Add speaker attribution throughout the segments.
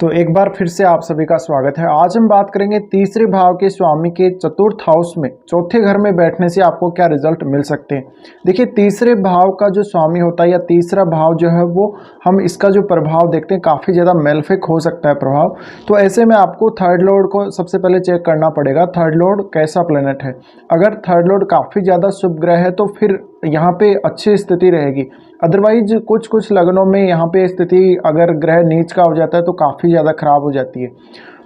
Speaker 1: तो एक बार फिर से आप सभी का स्वागत है। आज हम बात करेंगे तीसरे भाव के स्वामी के चतुर्थ हाउस में चौथे घर में बैठने से आपको क्या रिजल्ट मिल सकते हैं। देखिए, तीसरे भाव का जो स्वामी होता है या तीसरा भाव जो है वो हम इसका जो प्रभाव देखते हैं काफ़ी ज़्यादा मेलेफिक हो सकता है प्रभाव। तो ऐसे में आपको थर्ड लॉर्ड को सबसे पहले चेक करना पड़ेगा, थर्ड लॉर्ड कैसा प्लेनेट है। अगर थर्ड लॉर्ड काफ़ी ज़्यादा शुभ ग्रह है तो फिर यहाँ पे अच्छी स्थिति रहेगी। अदरवाइज कुछ कुछ लग्नों में यहाँ पे स्थिति अगर ग्रह नीच का हो जाता है तो काफ़ी ज़्यादा खराब हो जाती है।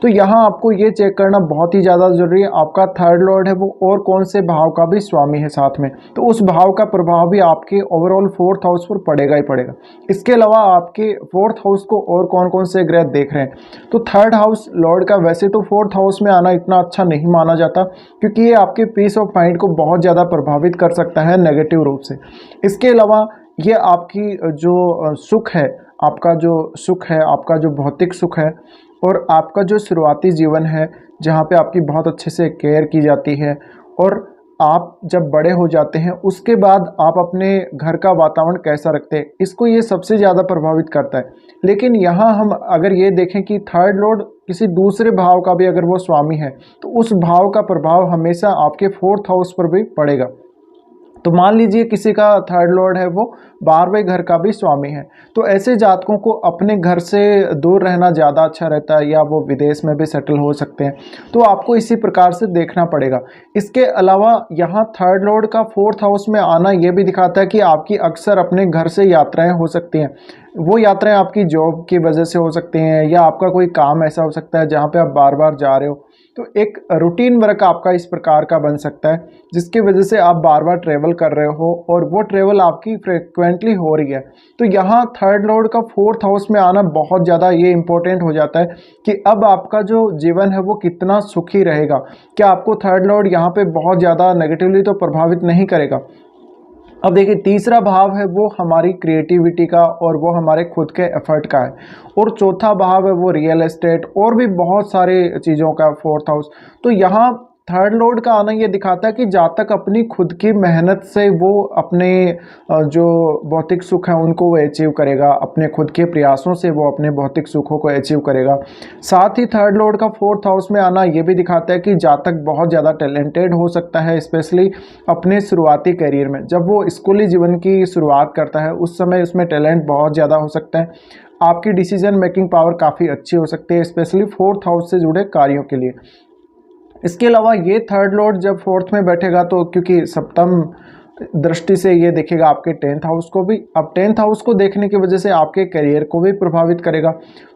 Speaker 1: तो यहाँ आपको ये चेक करना बहुत ही ज़्यादा ज़रूरी है, आपका थर्ड लॉर्ड है वो और कौन से भाव का भी स्वामी है साथ में, तो उस भाव का प्रभाव भी आपके ओवरऑल फोर्थ हाउस पर पड़ेगा ही पड़ेगा। इसके अलावा आपके फोर्थ हाउस को और कौन कौन से ग्रह देख रहे हैं, तो थर्ड हाउस लॉर्ड का वैसे तो फोर्थ हाउस में आना इतना अच्छा नहीं माना जाता, क्योंकि ये आपके पीस ऑफ माइंड को बहुत ज़्यादा प्रभावित कर सकता है नेगेटिव रूप से। इसके अलावा ये आपकी जो सुख है, आपका जो सुख है, आपका जो भौतिक सुख है और आपका जो शुरुआती जीवन है जहाँ पे आपकी बहुत अच्छे से केयर की जाती है, और आप जब बड़े हो जाते हैं उसके बाद आप अपने घर का वातावरण कैसा रखते हैं, इसको ये सबसे ज़्यादा प्रभावित करता है। लेकिन यहाँ हम अगर ये देखें कि थर्ड लॉर्ड किसी दूसरे भाव का भी अगर वो स्वामी है तो उस भाव का प्रभाव हमेशा आपके फोर्थ हाउस पर भी पड़ेगा। तो मान लीजिए किसी का थर्ड लॉर्ड है वो 12वें घर का भी स्वामी है, तो ऐसे जातकों को अपने घर से दूर रहना ज़्यादा अच्छा रहता है, या वो विदेश में भी सेटल हो सकते हैं। तो आपको इसी प्रकार से देखना पड़ेगा। इसके अलावा यहाँ थर्ड लॉर्ड का फोर्थ हाउस में आना ये भी दिखाता है कि आपकी अक्सर अपने घर से यात्राएं हो सकती हैं। वो यात्राएं आपकी जॉब की वजह से हो सकती हैं, या आपका कोई काम ऐसा हो सकता है जहाँ पे आप बार बार जा रहे हो। तो एक रूटीन वर्क आपका इस प्रकार का बन सकता है जिसकी वजह से आप बार बार ट्रेवल कर रहे हो और वो ट्रेवल आपकी फ्रिक्वेंटली हो रही है। तो यहाँ थर्ड लॉर्ड का फोर्थ हाउस में आना बहुत ज़्यादा ये इंपॉर्टेंट हो जाता है कि अब आपका जो जीवन है वो कितना सुखी रहेगा। क्या आपको थर्ड लॉर्ड यहाँ पे बहुत ज़्यादा नेगेटिवली तो प्रभावित नहीं करेगा। अब देखिए, तीसरा भाव है वो हमारी क्रिएटिविटी का और वो हमारे खुद के एफर्ट का है, और चौथा भाव है वो रियल एस्टेट और भी बहुत सारे चीज़ों का फोर्थ हाउस। तो यहाँ थर्ड लॉर्ड का आना ये दिखाता है कि जहाँ तक अपनी खुद की मेहनत से वो अपने जो भौतिक सुख है उनको वो अचीव करेगा, अपने खुद के प्रयासों से वो अपने भौतिक सुखों को अचीव करेगा। साथ ही थर्ड लॉर्ड का फोर्थ हाउस में आना ये भी दिखाता है कि जहाँ तक बहुत ज़्यादा टैलेंटेड हो सकता है, स्पेशली अपने शुरुआती करियर में जब वो स्कूली जीवन की शुरुआत करता है उस समय उसमें टैलेंट बहुत ज़्यादा हो सकता है। आपकी डिसीजन मेकिंग पावर काफ़ी अच्छी हो सकती है, स्पेशली फोर्थ हाउस से जुड़े कार्यों के लिए। इसके अलावा ये थर्ड लॉर्ड जब फोर्थ में बैठेगा तो क्योंकि सप्तम दृष्टि से ये देखेगा आपके टेंथ हाउस को भी, अब टेंथ हाउस को देखने की वजह से आपके करियर को भी प्रभावित करेगा।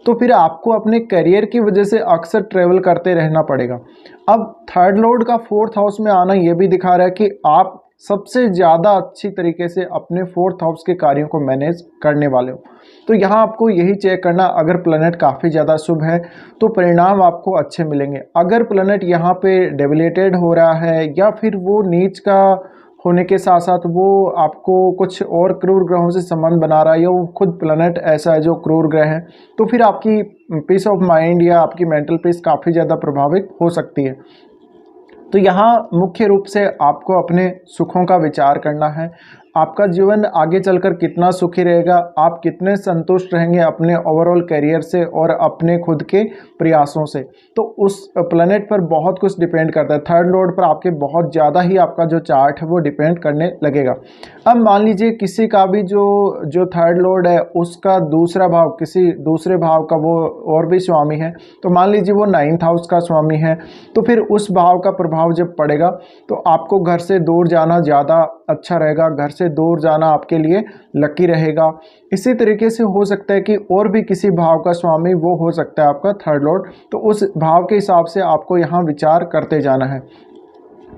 Speaker 1: तो फिर आपको अपने करियर की वजह से अक्सर ट्रेवल करते रहना पड़ेगा। अब थर्ड लॉर्ड का फोर्थ हाउस में आना ये भी दिखा रहा है कि आप सबसे ज़्यादा अच्छी तरीके से अपने फोर्थ हाउस के कार्यों को मैनेज करने वाले हो। तो यहाँ आपको यही चेक करना, अगर प्लैनेट काफ़ी ज़्यादा शुभ है तो परिणाम आपको अच्छे मिलेंगे। अगर प्लैनेट यहाँ पे डेबिलेटेड हो रहा है या फिर वो नीच का होने के साथ साथ वो आपको कुछ और क्रूर ग्रहों से संबंध बना रहा है, या वो खुद प्लैनेट ऐसा है जो क्रूर ग्रह है, तो फिर आपकी पीस ऑफ माइंड या आपकी मेंटल पीस काफ़ी ज़्यादा प्रभावित हो सकती है। तो यहाँ मुख्य रूप से आपको अपने सुखों का विचार करना है। आपका जीवन आगे चलकर कितना सुखी रहेगा, आप कितने संतुष्ट रहेंगे अपने ओवरऑल करियर से और अपने खुद के प्रयासों से, तो उस प्लैनेट पर बहुत कुछ डिपेंड करता है। थर्ड लॉर्ड पर आपके बहुत ज़्यादा ही आपका जो चार्ट है वो डिपेंड करने लगेगा। अब मान लीजिए किसी का भी जो थर्ड लॉर्ड है उसका दूसरा भाव किसी दूसरे भाव का वो और भी स्वामी है, तो मान लीजिए वो 9th हाउस का स्वामी है, तो फिर उस भाव का प्रभाव जब पड़ेगा तो आपको घर से दूर जाना ज़्यादा अच्छा रहेगा, घर से दूर जाना आपके लिए लकी रहेगा। इसी तरीके से हो सकता है कि और भी किसी भाव का स्वामी वो हो सकता है आपका थर्ड लॉर्ड, तो उस भाव के हिसाब से आपको यहाँ विचार करते जाना है।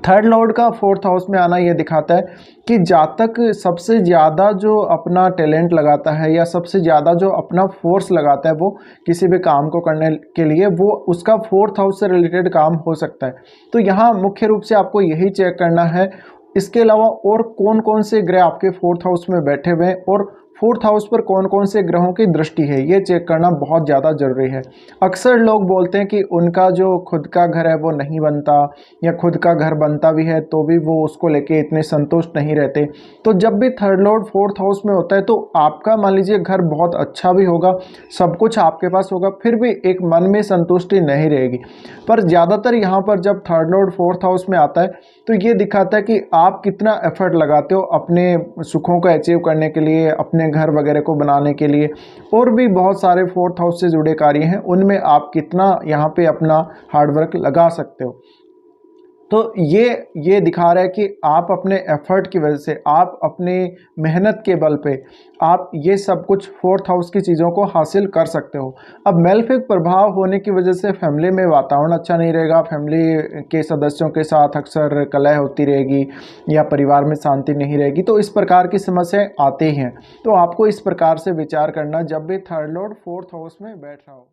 Speaker 1: थर्ड लॉर्ड का फोर्थ हाउस में आना ये दिखाता है कि जातक सबसे ज़्यादा जो अपना टैलेंट लगाता है या सबसे ज़्यादा जो अपना फोर्स लगाता है वो किसी भी काम को करने के लिए, वो उसका फोर्थ हाउस से रिलेटेड काम हो सकता है। तो यहाँ मुख्य रूप से आपको यही चेक करना है। इसके अलावा और कौन कौन से ग्रह आपके फोर्थ हाउस में बैठे हुए हैं और फोर्थ हाउस पर कौन कौन से ग्रहों की दृष्टि है, ये चेक करना बहुत ज़्यादा ज़रूरी है। अक्सर लोग बोलते हैं कि उनका जो खुद का घर है वो नहीं बनता, या खुद का घर बनता भी है तो भी वो उसको लेके इतने संतुष्ट नहीं रहते। तो जब भी थर्ड लॉर्ड फोर्थ हाउस में होता है तो आपका मान लीजिए घर बहुत अच्छा भी होगा, सब कुछ आपके पास होगा, फिर भी एक मन में संतुष्टि नहीं रहेगी। पर ज़्यादातर यहाँ पर जब थर्ड लॉर्ड फोर्थ हाउस में आता है तो ये दिखाता है कि आप कितना एफर्ट लगाते हो अपने सुखों को अचीव करने के लिए, अपने घर वगैरह को बनाने के लिए, और भी बहुत सारे फोर्थ हाउस से जुड़े कार्य हैं, उनमें आप कितना यहाँ पे अपना हार्डवर्क लगा सकते हो। तो ये दिखा रहा है कि आप अपने एफर्ट की वजह से, आप अपने मेहनत के बल पे आप ये सब कुछ फोर्थ हाउस की चीज़ों को हासिल कर सकते हो। अब मेलेफिक प्रभाव होने की वजह से फैमिली में वातावरण अच्छा नहीं रहेगा, फैमिली के सदस्यों के साथ अक्सर कलह होती रहेगी या परिवार में शांति नहीं रहेगी, तो इस प्रकार की समस्याएं आती हैं। तो आपको इस प्रकार से विचार करना जब भी थर्ड लॉर्ड फोर्थ हाउस में बैठ रहा हो।